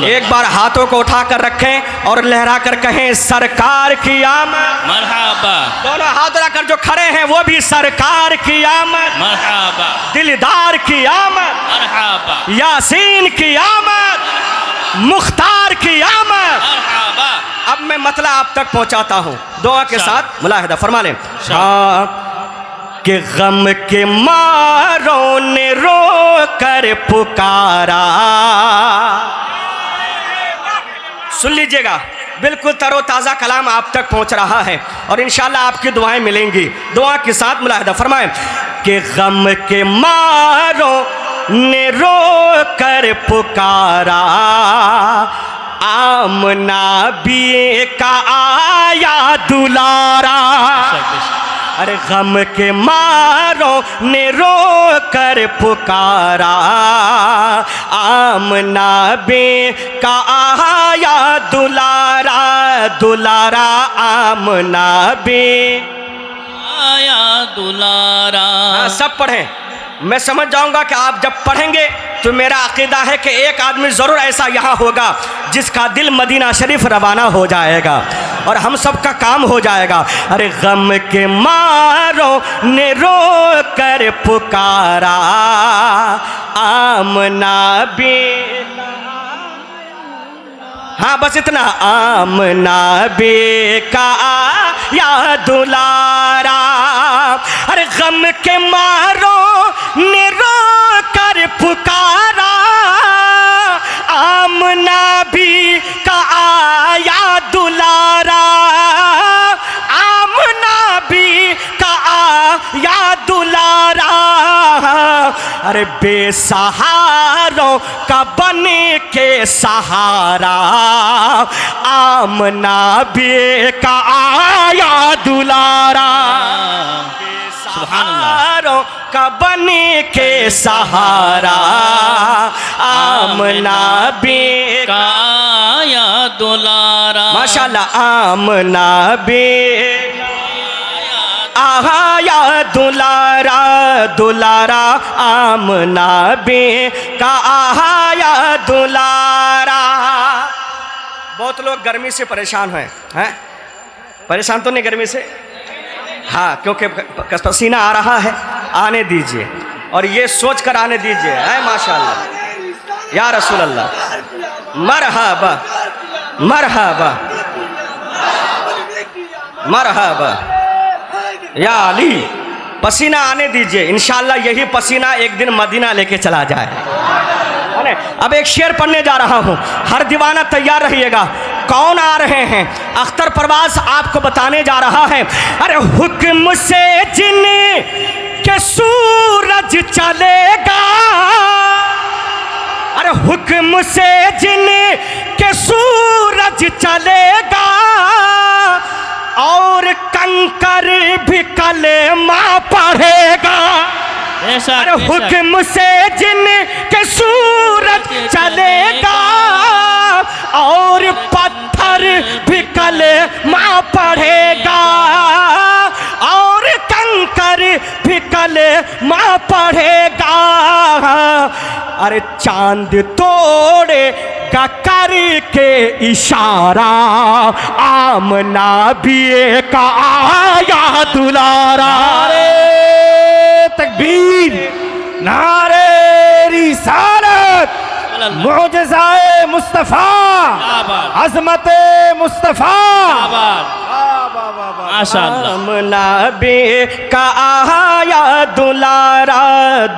एक बार हाथों को उठाकर रखें और लहरा कर कहें सरकार की आमद मरहबा। दोनों हाथ उठाकर जो खड़े हैं वो भी सरकार की आमद मरहबा। दिलदार की आमद मरहबा। यासीन की आमद मुख्तार की आमद। मरहबा। अब मैं मतला आप तक पहुंचाता हूं, दुआ के साथ मुलाहिदा फरमा लें। कि गम के मारों ने रो कर पुकारा, सुन लीजिएगा, बिल्कुल तरोताज़ा कलाम आप तक पहुंच रहा है और इंशाल्लाह आपकी दुआएं मिलेंगी। दुआ के साथ मुलाहिदा फरमाएं कि गम के मारों ने रो कर पुकारा, आमना भी का आया दुलारा। अरे गम के मारों ने रो कर पुकारा, आमना बे का आया दुलारा, दुलारा आमना बे आया दुलारा। सब पढ़ें, मैं समझ जाऊंगा कि आप जब पढ़ेंगे तो मेरा अकीदा है कि एक आदमी ज़रूर ऐसा यहाँ होगा जिसका दिल मदीना शरीफ रवाना हो जाएगा और हम सब का काम हो जाएगा। अरे गम के मारों ने रो कर पुकारा, आमना बे, हाँ बस इतना, आमना बे का या दुलारा। अरे गम के मारों ने रो कर पुकारा, आमना भी का आया दुलारा, आमना भी का आया दुलारा। अरे बेसहारों का बन के सहारा, आमना भी का आया दुलारा। बेसहारों का बन के सहारा, आमना भी का आया दुलारा। माशाल्लाह, आमना भी आया दुलारा, दुलारा आमना बे का आया दुलारा। बहुत लोग गर्मी से परेशान हैं, परेशान तो नहीं गर्मी से? हाँ, क्योंकि पसीना आ रहा है, आने दीजिए और ये सोच कर आने दीजिए, है माशाल्लाह या रसूल अल्लाह। मरहबा मरहबा मरहबा या अली, पसीना आने दीजिए, इंशाल्लाह यही पसीना एक दिन मदीना लेके चला जाए। अब एक शेर पढ़ने जा रहा हूँ, हर दीवाना तैयार रहिएगा। कौन आ रहे हैं? अख्तर परवाज आपको बताने जा रहा है। अरे हुक्म से जिन के सूरज चलेगा, अरे हुक्म से जिन के सूरज चलेगा, और कंकर भी कलेमा पढ़ेगा। अरे हुक्म से जिन के सूरज चलेगा, और पत्थर भी कलेमा पढ़ेगा, और कंकर भी कलेमा पढ़ेगा। अरे चांद तोड़े कर के इशारा, आमना भी का आया दुलारा। नारे तकबीर, नारे रिसालत, मुअजिज़ाए मुस्तफ़ा, अज़मते मुस्तफ़ा। माशाअल्लाह। आमना बे का आया दुलारा,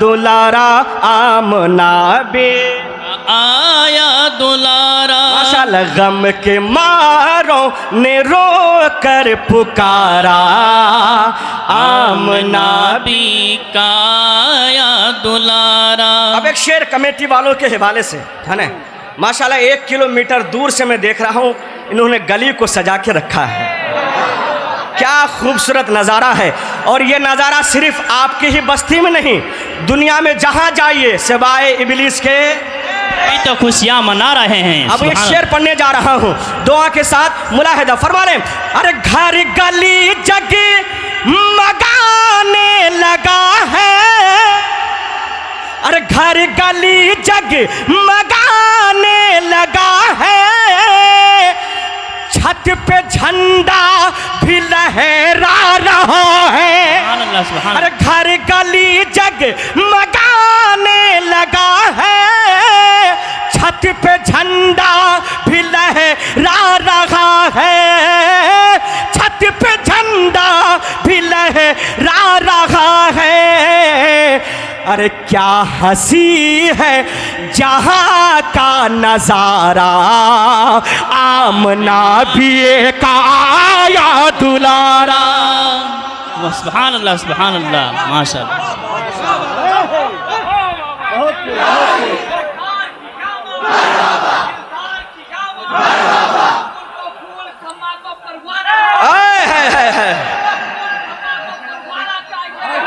दुलारा आमना बे आया दुलारा। माशाअल्लाह, गम के मारों ने रो कर पुकारा, आमना भी का आया दुलारा। अब एक शेर कमेटी वालों के हवाले से है ना, माशाअल्लाह 1 किलोमीटर दूर से मैं देख रहा हूँ, इन्होंने गली को सजा के रखा है। क्या खूबसूरत नज़ारा है, और ये नज़ारा सिर्फ आपकी ही बस्ती में नहीं, दुनिया में जहाँ जाइए सिवाय इबलीस के अभी तो खुशियाँ मना रहे हैं। अब एक शेर पढ़ने जा रहा हूँ, दुआ के साथ मुलाहिदा फरमा लें। अरे घर गली जग मगाने लगा है, अरे घर गली जग मगा लहरा रहा है। सुभान अल्लाह, सुभान अरे घर गली जग मगाने लगा है, छत पे झंडा भी लहरा रहा है, छत पे झंडा भी लहरा रहा है। अरे क्या हंसी है जहां का नजारा, आमना भी का आया दुलारा। अल्लाह। सुभान अल्लाह, सुभान अल्लाह, माशाअल्लाह।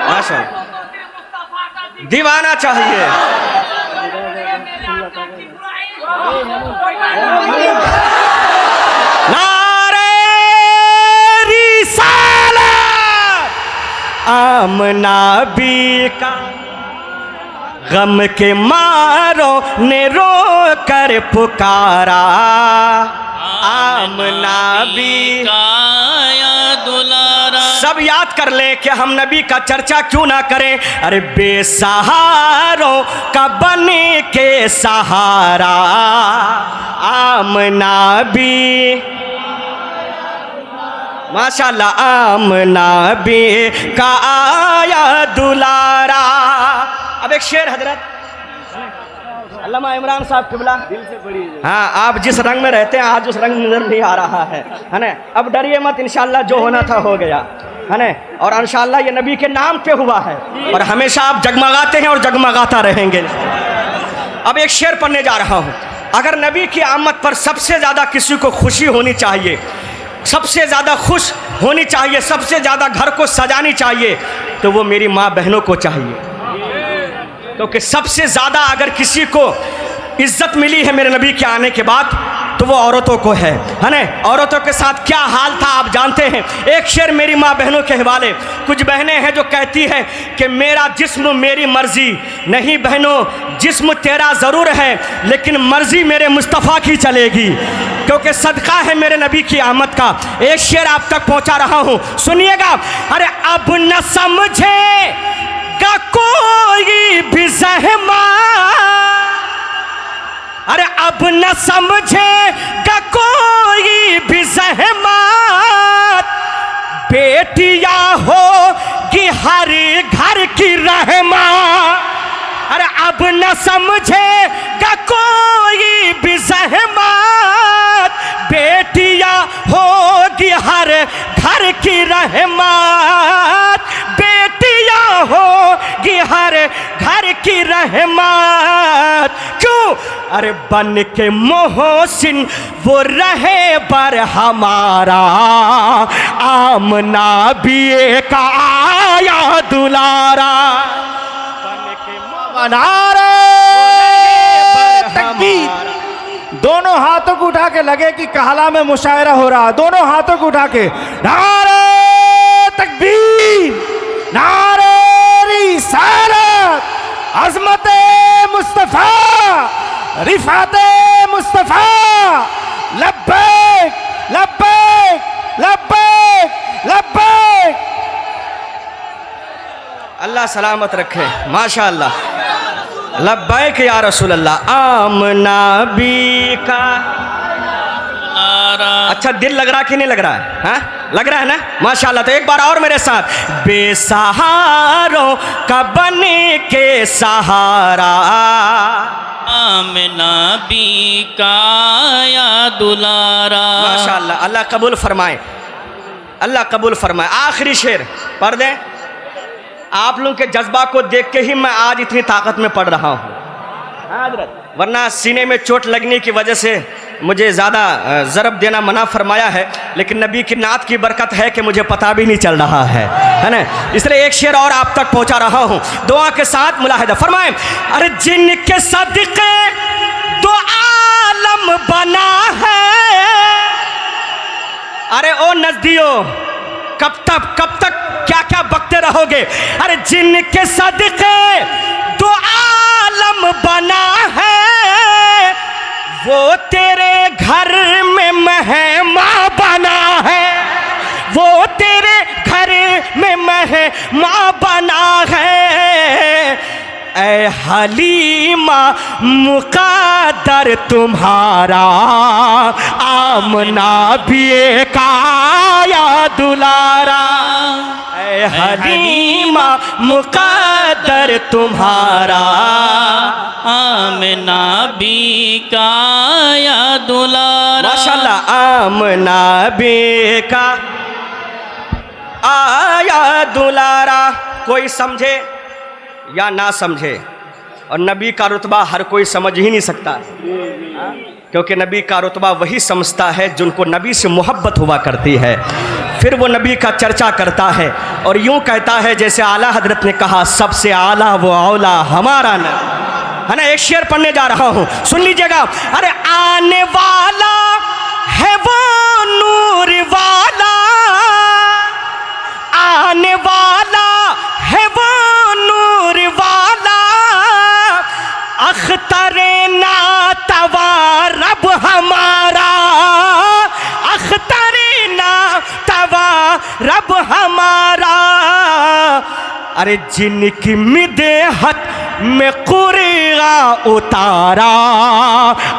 माशाअल्लाह, दीवाना चाहिए। नारे रिसालत, आमना बी का गम के मारों ने रो कर पुकारा, आमना बी का आया दुलारा। सब याद कर ले कि हम नबी का चर्चा क्यों ना करें। अरे बेसहारों का बने के सहारा, आमना भी माशाल्लाह, आमना भी का आया दुलारा। अब एक शेर हजरत अल्लामा इमरान साहब किबला, हाँ आप जिस रंग में रहते हैं आज उस रंग नजर नहीं आ रहा है ना। अब डरिए मत, इंशाल्लाह जो होना था हो गया है ना, और इंशाल्लाह ये नबी के नाम पे हुआ है और हमेशा आप जगमगाते हैं और जगमगाता रहेंगे। अब एक शेर पढ़ने जा रहा हूँ। अगर नबी की आमद पर सबसे ज़्यादा किसी को खुशी होनी चाहिए, सबसे ज़्यादा खुश होनी चाहिए, सबसे ज़्यादा घर को सजानी चाहिए, तो वो मेरी माँ बहनों को चाहिए। क्योंकि सबसे ज़्यादा अगर किसी को इज्जत मिली है मेरे नबी के आने के बाद तो वो औरतों को है ना। औरतों के साथ क्या हाल था आप जानते हैं। एक शेर मेरी माँ बहनों के हवाले। कुछ बहनें हैं जो कहती हैं कि मेरा जिस्म मेरी मर्जी, नहीं बहनों जिस्म तेरा ज़रूर है लेकिन मर्जी मेरे मुस्तफ़ा की चलेगी, क्योंकि सदका है मेरे नबी की आमद का। एक शेर आप तक पहुँचा रहा हूँ, सुनिएगा। अरे अब न समझे का कोई भी ज़हमा, अरे अब न समझेगा कोई भी ज़हमत, बेटियां होगी हर घर की रहमा। अरे अब न समझेगा कोई भी ज़हमत, बेटियां होगी हर घर की रहमत, बेटियां होगी हर घर की रहमत। क्यों? अरे बन के मोहसिन वो रहे पर हमारा, आमना भी का आया दुलारा। बन के नारे तकबीर। दोनों हाथों को उठा के लगे कि कहला में मुशायरा हो रहा। दोनों हाथों को उठा के नारे तकबीर, नारे रिसालत, अज़मत मुस्तफ़ा, रिफ़ात मुस्तफ़ा, लब्बैक लब्बैक लब्बैक लब्बैक। अल्लाह सलामत रखे, माशाअल्लाह। लब्बैक या रसूल अल्लाह। आमना बी का अच्छा दिल लग रहा कि नहीं लग रहा है? हाँ लग रहा है ना, माशाअल्लाह। तो एक बार और मेरे साथ, बेसहारों का बने के सहारा, आमना बी का आया दुलारा। माशाअल्लाह। अल्लाह कबूल फरमाए, अल्लाह कबूल फरमाए। आखिरी शेर पढ़ दें। आप लोगों के जज्बा को देख के ही मैं आज इतनी ताकत में पढ़ रहा हूँ, वरना सीने में चोट लगने की वजह से मुझे ज़्यादा ज़रब देना मना फरमाया है, लेकिन नबी की नात की बरकत है कि मुझे पता भी नहीं चल रहा है ना। इसलिए एक शेर और आप तक पहुँचा रहा हूँ, दुआ के साथ मुलाहिदा फरमाएं। अरे जिनके सदक़े दो आलम बना है, अरे ओ नज़दियों कब तक क्या क्या बकते रहोगे। अरे जिनके सदक़े दो आलम बना है, वो तेरे घर में मेहमान बना है, वो तेरे ऐ हलीमा मुक़द्दर तुम्हारा आमना भी काया दुलारा। ऐ हलीमा मुक़द्दर तुम्हारा आमना भी काया दुलारा। माशाल्लाह। आमना बेका आया दुलारा। कोई समझे या ना समझे, और नबी का रुतबा हर कोई समझ ही नहीं सकता, क्योंकि नबी का रुतबा वही समझता है जिनको नबी से मोहब्बत हुआ करती है। फिर वो नबी का चर्चा करता है और यूँ कहता है जैसे आला हजरत ने कहा, सबसे आला वो औला हमारा न, है ना। एक शेर पढ़ने जा रहा हूँ, सुन लीजिएगा। अरे आने वाला है वो नूर वाला, आने वाला है वो नूर वाला, अख्तरे नातवा रब हमारा, अख्तरे नातवा रब हमारा। अरे जिनकी मिदेहत में कुर्आ उतारा,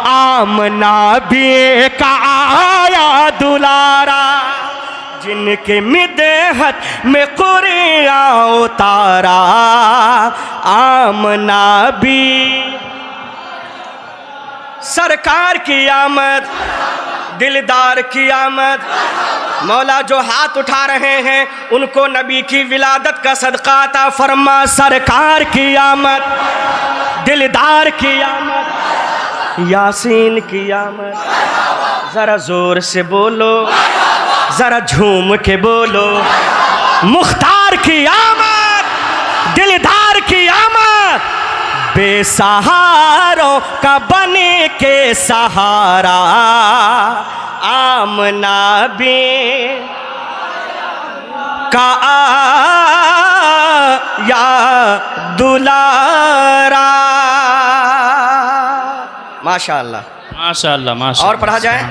आमना भी का आया दुलारा। जिनके मिदेहत में कुर्आ उतारा, आमना भी। सरकार की आमद, दिलदार की आमद। मौला जो हाथ उठा रहे हैं उनको नबी की विलादत का सदका अता फरमा। सरकार की आमद, दिलदार की आमद, यासीन की आमद। जरा जोर से बोलो, जरा झूम के बोलो। मुख्तार की आमद, दिलदार की आमद, बेसहारों का बने के सहारा, आमना बे का या दुलारा। माशाअल्लाह, माशाअल्लाह, माशाअल्लाह। और पढ़ा जाए?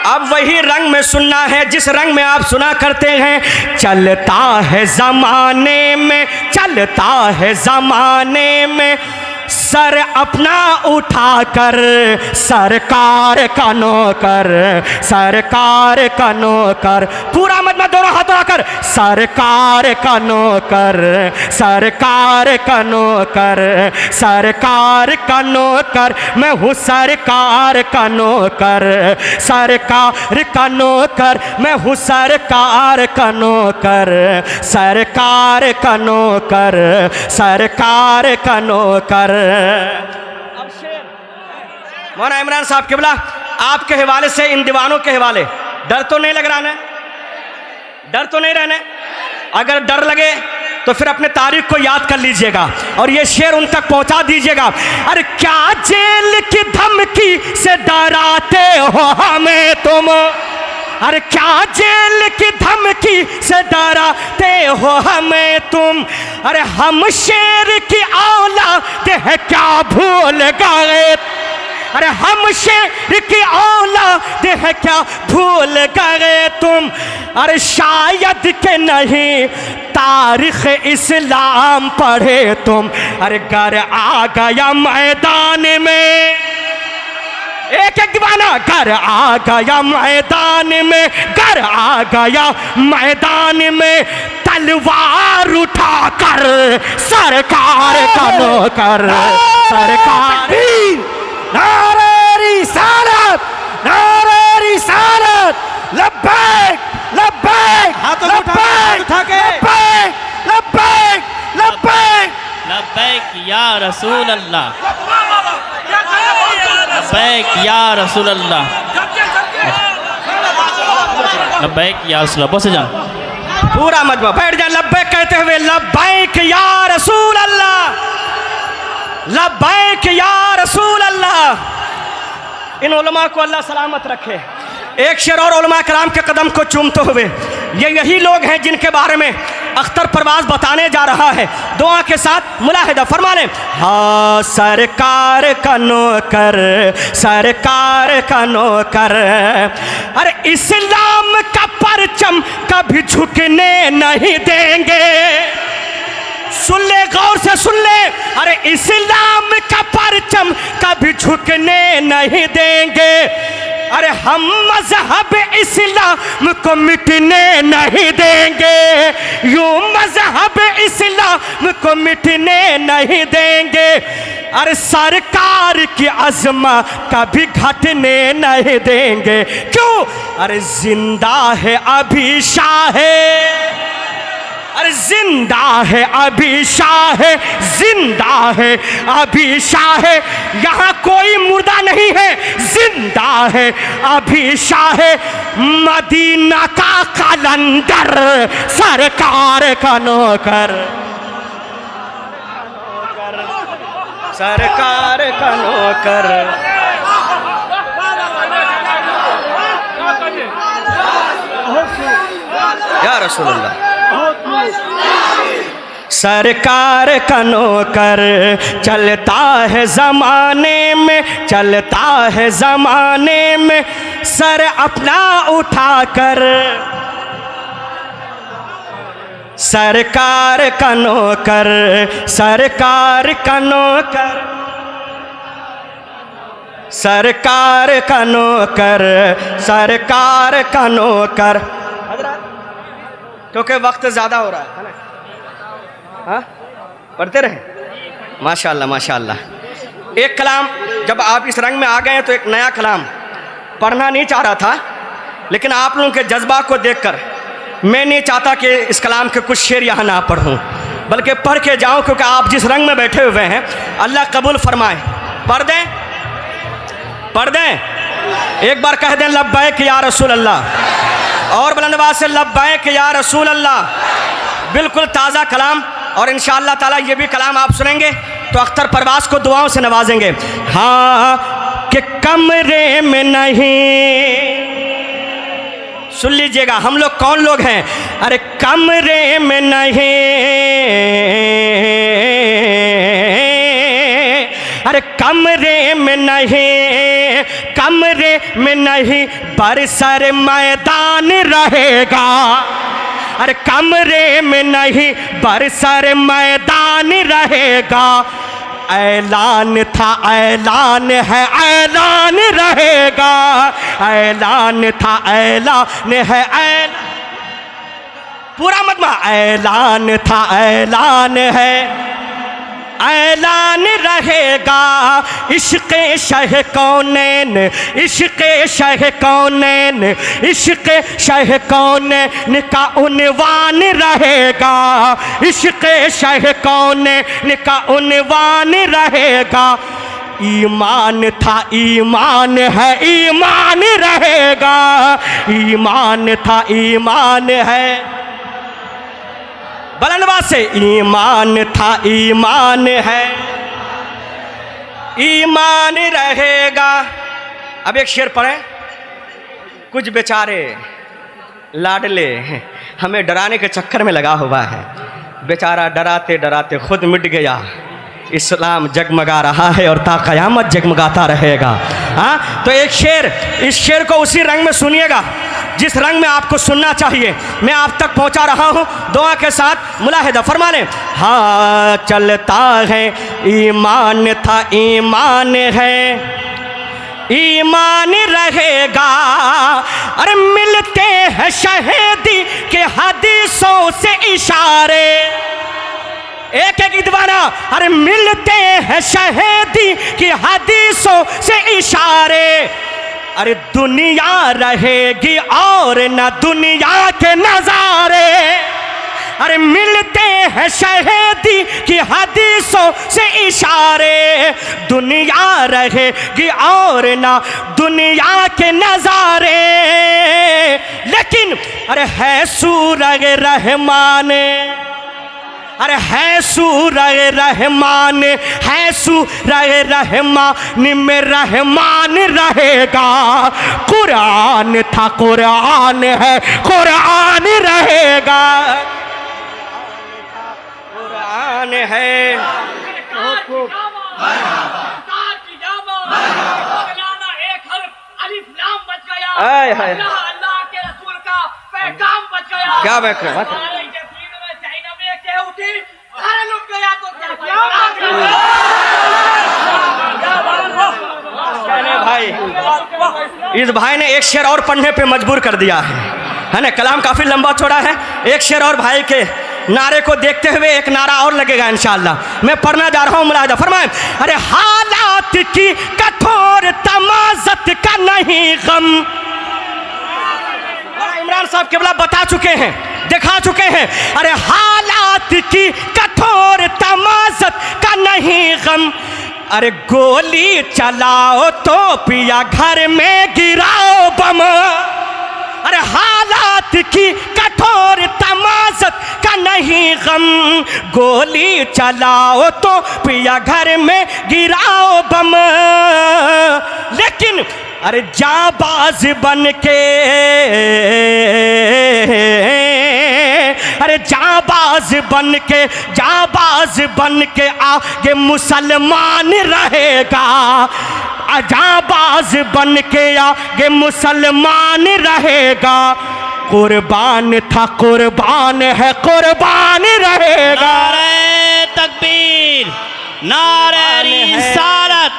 अब वही रंग में सुनना है जिस रंग में आप सुना करते हैं। चलता है ज़माने में, चलता है ज़माने में, सर अपना उठाकर सरकार का नौकर, सरकार का नौकर। पूरा मजमा दोनों हाथ उठाकर, सरकार का नौकर, सरकार का नौकर, सरकार का नौकर। मैं हूँ सरकार का नौकर, सरकार का नौकर। मैं हूँ सरकार का नौकर, सरकार का नौकर, सरकार का नौकर। अब शेर मौलाना इमरान साहब किबला, आपके हवाले से इन दीवानों के हवाले। डर तो नहीं लग रहा ना? डर तो नहीं रहने? अगर डर लगे तो फिर अपने तारीख को याद कर लीजिएगा और ये शेर उन तक पहुंचा दीजिएगा। अरे क्या जेल की धमकी से डराते हो हमें तुम? अरे क्या जेल की धमकी से डराते हो हमें तुम? अरे हम शेर की औलाद है क्या भूल गए? अरे हम शेर की औलाद है क्या भूल गए तुम? अरे शायद के नहीं तारीख इस्लाम पढ़े तुम। अरे घर आ गया मैदान में, एक एक दीवाना घर आ गया मैदान में, घर आ गया मैदान में, तलवार उठाकर सरकार का नौकर, सरकार। नारे रिसालत, नारे रिसालत, लब्बैक लब्बैक, लब्बैक लब्बैक लब्बैक लब्बैक लब्बैक या रसूल अल्लाह, लब्बैक या रसूल अल्लाह, लब्बैक या रसूल अल्लाह। बस जान पूरा मजमा बैठ जाए लब्बैक कहते हुए। लब्बैक या रसूल अल्लाह, लब्बैक या रसूल अल्लाह। इन उलमा को अल्लाह सलामत रखे। एक शेर और उलमा कराम के कदम को चूमते हुए, ये यही लोग हैं जिनके बारे में अख्तर परवाज बताने जा रहा है। दुआ के साथ मुलाहिदा फरमा लें। हाँ सरकार का नौकर, सरकार का नौकर। अरे इस्लाम का परचम कभी झुकने नहीं देंगे, सुन ले, गौर से सुन ले। अरे इस्लाम का परचम कभी झुकने नहीं देंगे। अरे हम मजहब इस्लाम को मिटने नहीं देंगे, यूं मजहब इस्लाम को मिटने नहीं देंगे। अरे सरकार की अज़मा कभी घटने नहीं देंगे। क्यों? अरे जिंदा है अभी शाह, अरे जिंदा है अभी शाह, जिंदा है अभी शाह। यहाँ कोई मुर्दा नहीं है, जिंदा है अभी शाह। मदीना का कलंदर, सरकार का नौकर, सरकार का नौकर। या रसूल अल्लाह। सरकार का नौकर चलता है ज़माने में, चलता है ज़माने में सर अपना उठाकर। सरकार का नौकर, सरकार का नौकर, सरकार का नौकर, सरकार का नौकर। क्योंकि वक्त ज़्यादा हो रहा है ना। हाँ, पढ़ते रहे। माशाअल्लाह माशाअल्लाह। एक कलाम, जब आप इस रंग में आ गए हैं तो एक नया कलाम पढ़ना नहीं चाह रहा था, लेकिन आप लोगों के जज्बा को देखकर मैं नहीं चाहता कि इस कलाम के कुछ शेर यहाँ ना पढ़ूँ, बल्कि पढ़ के जाऊँ, क्योंकि आप जिस रंग में बैठे हुए हैं अल्लाह कबूल फरमाए। पढ़ दें, पढ़ दें। एक बार कह दें लब्बैक या रसूल अल्लाह, और बुलंद आवाज़ से लब्बैक या रसूल अल्लाह। बिल्कुल ताज़ा कलाम, और इंशाअल्लाह ताला ये भी कलाम आप सुनेंगे तो अख्तर परवाज़ को दुआओं से नवाजेंगे। हाँ कि कमरे में नहीं, सुन लीजिएगा हम लोग कौन लोग हैं। अरे कमरे में नहीं, अरे कमरे में नहीं, कमरे में नहीं बरसर मैदान रहेगा। अरे कमरे में नहीं बरसर मैदान रहेगा। ऐलान था ऐलान है ऐलान रहेगा, ऐलान था ऐलान है ऐलान, पूरा मजमा। ऐलान था ऐलान है ऐलान रहेगा। इश्क़ शह कौनैन, इश्क़ शह कौनैन, इश्क़ शह कौनैन का उन्वान रहेगा। इश्क़ शह कौनैन का उन्वान रहेगा। ईमान था ईमान है ईमान रहेगा, ईमान था ईमान है। बुलंद से ईमान था ईमान है, ईमान रहेगा। अब एक शेर पढ़ें। कुछ बेचारे लाडले हमें डराने के चक्कर में लगा हुआ है, बेचारा डराते डराते खुद मिट गया। इस्लाम जगमगा रहा है और ता क़यामत जगमगाता रहेगा। हाँ, तो एक शेर, इस शेर को उसी रंग में सुनिएगा जिस रंग में आपको सुनना चाहिए। मैं आप तक पहुंचा रहा हूं दुआ के साथ, मुलाहिदा फरमा लें। हाँ चलता है ईमान था ईमान है, ईमान रहेगा। अरे मिलते हैं शहीदी के हदीसों से इशारे, एक एक दीवाना। अरे मिलते हैं शहीदी की हदीसों से इशारे। अरे दुनिया रहेगी और न दुनिया के नजारे। अरे मिलते हैं शहीदी की हदीसों से इशारे। दुनिया रहेगी और न दुनिया के नजारे। लेकिन अरे है सूरज रहमान, अरे है सूरज रहमान, है सूरज रहमान में रहमान रहेगा। कुरान था कुरान है कुरान रहेगा, कुरान है। आय हाय, अल्लाह के रसूल का पैगाम बच गया। क्या बैठ रहा है? इस भाई ने एक शेर और पढ़ने पे मजबूर कर दिया है ना। कलाम काफ़ी लंबा चौड़ा है, एक शेर और भाई के नारे को देखते हुए एक नारा और लगेगा इंशाअल्लाह। मैं पढ़ना जा रहा हूँ, मुलाहिजा फरमाएं। अरे हालात की कठोर तमाज़त का नहीं गम। इमरान साहब केवला बता चुके हैं, दिखा चुके हैं। अरे हालात की कठोर तमाज़त का नहीं गम। अरे गोली चलाओ तो पिया घर में गिराओ बम। अरे हालात की कठोर तमाज़त का नहीं गम। गोली चलाओ तो पिया घर में गिराओ बम। लेकिन अरे जाबाज बन के, अरे जाबाज बन के आगे मुसलमान रहेगा। जाबाज बन के आगे मुसलमान रहेगा। कुर्बान था कुर्बान है कुर्बान रहेगा। नारे तकबीर, नारे रिसालत,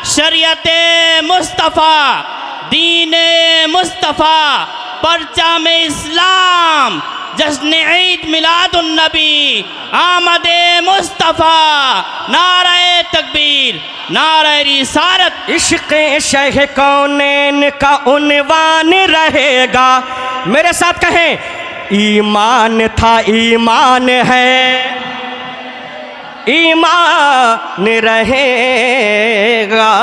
शरीयते मुस्तफ़ा, दीने मुस्तफ़ा, परचम इस्लाम, जश्न ईद मिलादुन नबी, आमदे मुस्तफ़ा। नारे तकबीर, नारे रिसालत। इश्क़ शह कौनैन का उन्वान रहेगा। मेरे साथ कहें, ईमान था ईमान है, ईमान रहेगा।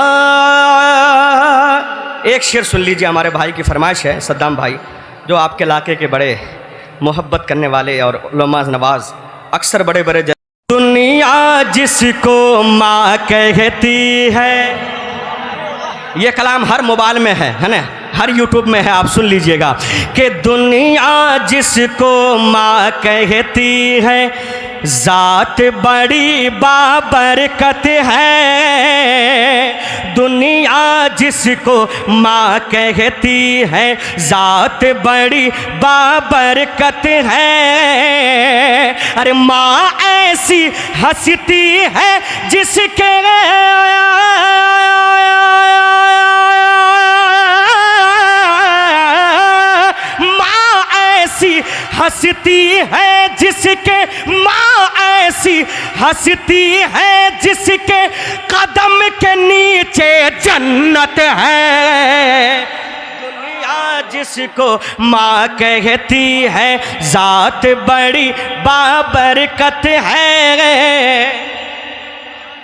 एक शेर सुन लीजिए, हमारे भाई की फरमाइश है, सद्दाम भाई जो आपके इलाके के बड़े मोहब्बत करने वाले और उलमा नवाज, अक्सर बड़े बड़े दुनिया जिसको माँ कहती है। ये कलाम हर मोबाइल में है ना, हर यूट्यूब में है, आप सुन लीजिएगा कि दुनिया जिसको माँ कहती है, ज़ात बड़ी बाबरकत है। दुनिया जिसको माँ कहती है, ज़ात बड़ी बाबरकत है। अरे माँ ऐसी हंसती है जिसके हंसती है जिसके, माँ ऐसी हंसती है जिसके कदम के नीचे जन्नत है। दुनिया जिसको माँ कहती है, ज़ात बड़ी बाबरकत है।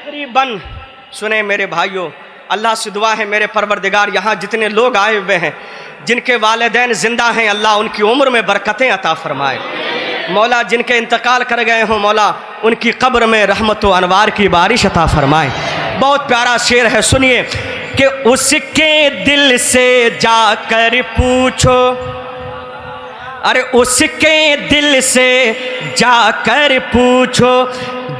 करीबन सुने मेरे भाइयों, अल्लाह से दुआ है मेरे परवरदिगार, यहाँ जितने लोग आए हुए हैं जिनके वालिदैन ज़िंदा हैं, अल्लाह उनकी उम्र में बरकतें अता फरमाए। मौला जिनके इंतकाल कर गए हों, मौला उनकी कब्र में रहमत व अनवार की बारिश अता फरमाए। बहुत प्यारा शेर है, सुनिए कि उसके दिल से जाकर पूछो, अरे उसके दिल से जाकर पूछो,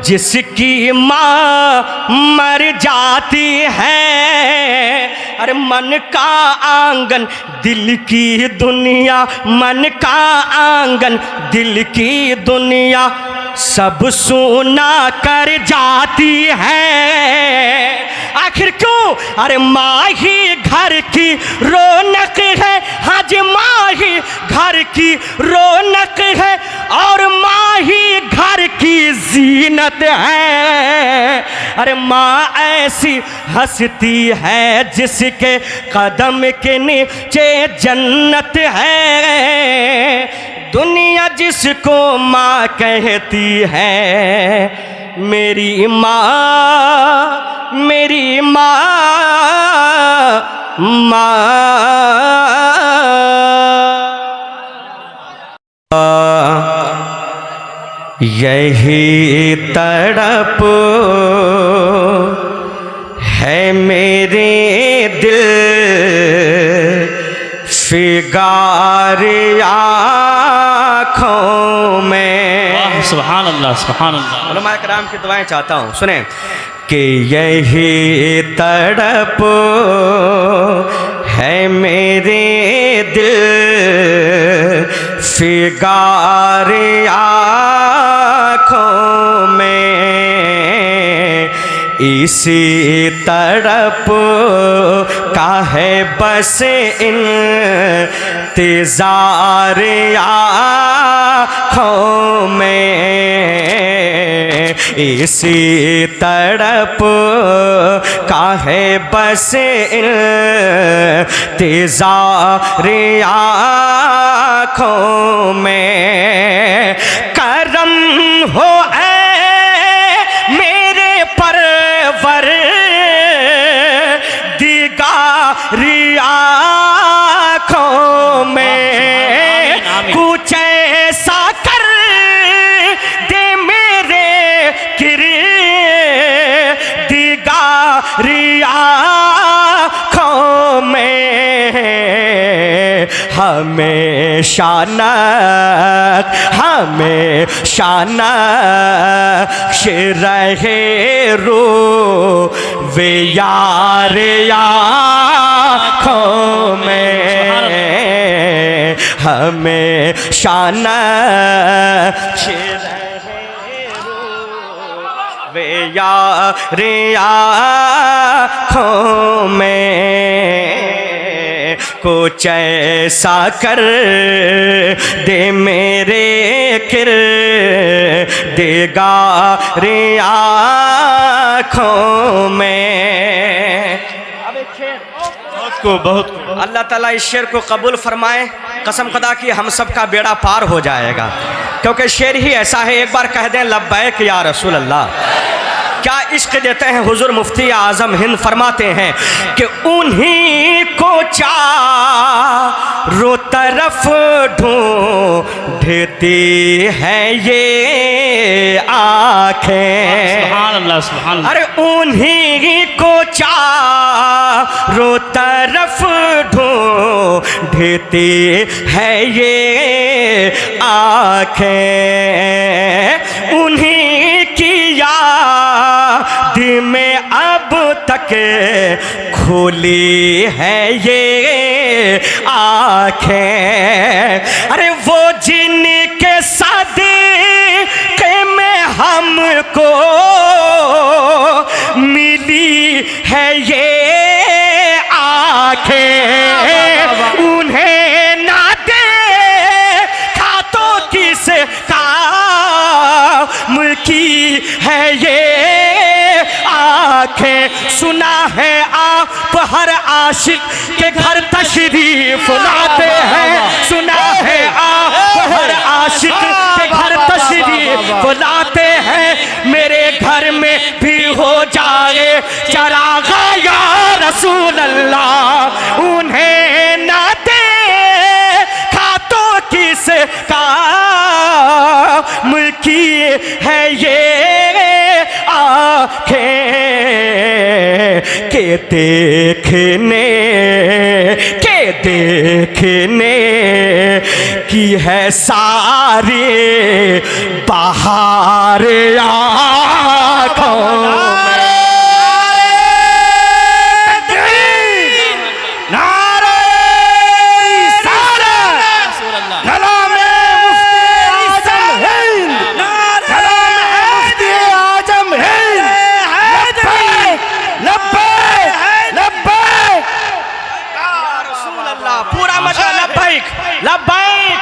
जिसकी माँ मर जाती है। अरे मन का आंगन दिल की दुनिया, मन का आंगन दिल की दुनिया, सब सूना कर जाती है। आखिर क्यों? अरे माँ ही घर की रौनक है, हाँ जी माँ ही घर की रौनक है, और माँ ही घर की जीनत है। अरे माँ ऐसी हंसती है जिसके कदम के नीचे जन्नत है। दुनिया जिसको माँ कहती है, मेरी माँ, मेरी माँ, यही तड़प है मेरे दिल फिगार आँखों में। वाह, सुभान अल्लाह, सुभान अल्लाह। उलमा कराम की दुआएं चाहता हूँ, सुने कि यही तड़प है मेरे दिल फिगार आँखों में, इसी तड़प का है बस इंतज़ार आँखों में, इसी तड़प का है बस इंतज़ार आँखों में। करम हो मेरे परवर दिगारी आँखों में, कुछ ऐसा कर दे मेरे किरदिगारी आँखों में। हमेशा नक्श रहे रो वे यार आँखों में, हमेशा नक्श रहे रो वे यार आँखों में। कुछ ऐसा कर दे मेरे किरदिगार आँखों में। अब एक शेर बहुत अल्लाह ताला इस शेर को कबूल फरमाए। कसम खुदा की हम सब का बेड़ा पार हो जाएगा, क्योंकि शेर ही ऐसा है। एक बार कह दें लब्बैक या रसूल अल्लाह। क्या इश्क देते हैं हुजूर मुफ्ती आज़म हिंद, फरमाते हैं कि उन्हीं को चारों तरफ ढूंढती है ये आँखें। सुभान अल्लाह, सुभान अल्लाह। अरे उन्हीं को चारों तरफ ढूंढती है ये आँखें, उन्हीं की याद में अब तक खुली है ये आँखें। अरे वो जिनके सदक़े में हमको मिली है ये आँखें, उन्हें ना देखा तो किस काम की है ये आँखें। सुना है आप हर आशिक के घर तशरीफ लाते हैं, सुना है आप हर आशिक के घर तशरीफ लाते हैं। मेरे घर में भी हो जाए चरागा या रसूल अल्लाह, उन्हें ना देखा तो किस काम की है ये आँखें के देखने की है सारी बहार आँखों में।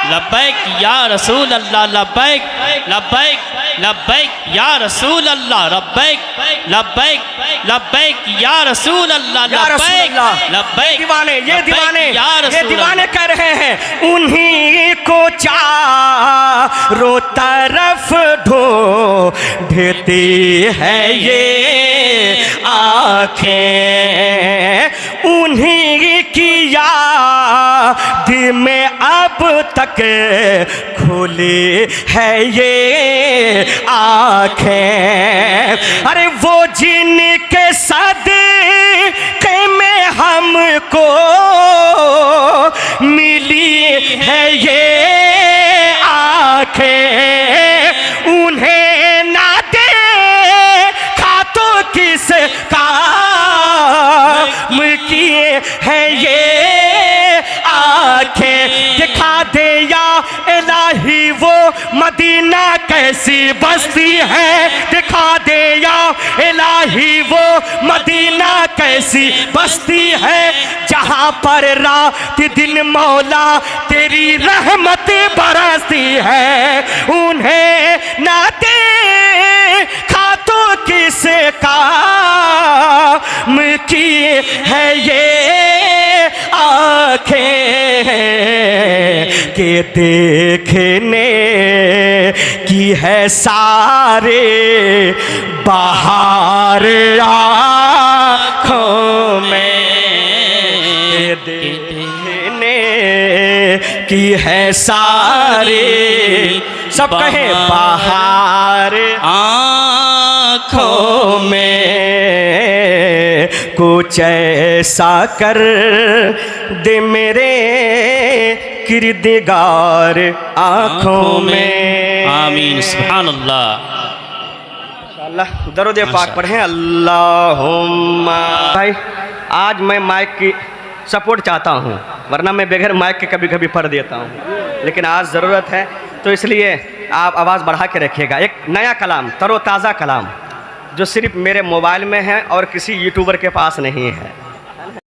लब्बैक या रसूल अल्लाह, लब्बैक लब्बैक लब्बैक या रसूल अल्लाह, लब्बैक लब्बैक लब्बैक या रसूल अल्लाह, लब्बैक लब्बैक। दीवाने ये दीवाने ये दीवाने कह रहे हैं, उन्हीं को चारों तरफ ढूंढती है ये आँखें, उन्हीं की याद में अब तक खुली है ये आँखें। अरे वो जिनके सदक़े में हमको मिली है ये आँखें, उन्हें ना देखा तो किस काम किए है ये आँखें। दिखा दे या इलाही वो मदीना के कैसी बस्ती है दिखा दे या इलाही वो मदीना कैसी बस्ती है जहाँ पर रात दिन मौला तेरी रहमत बरसती है उन्हें ना देखा तो किस काम की है ये आँखें के देखने की है सारे बाहर आँखों में देखने की है सारे सब कहें बाहर आँखों में कुछ ऐसा कर दे मेरे किरदगार आँखों में। आमीन सुभान अल्लाह। अल्लाह दरूद पाक पढ़ें अल्लाहुम्मा। भाई आज मैं माइक की सपोर्ट चाहता हूँ वरना मैं बगैर माइक के कभी कभी पढ़ देता हूँ लेकिन आज ज़रूरत है तो इसलिए आप आवाज़ बढ़ा के रखिएगा। एक नया कलाम तरोताज़ा कलाम जो सिर्फ मेरे मोबाइल में है और किसी यूट्यूबर के पास नहीं है।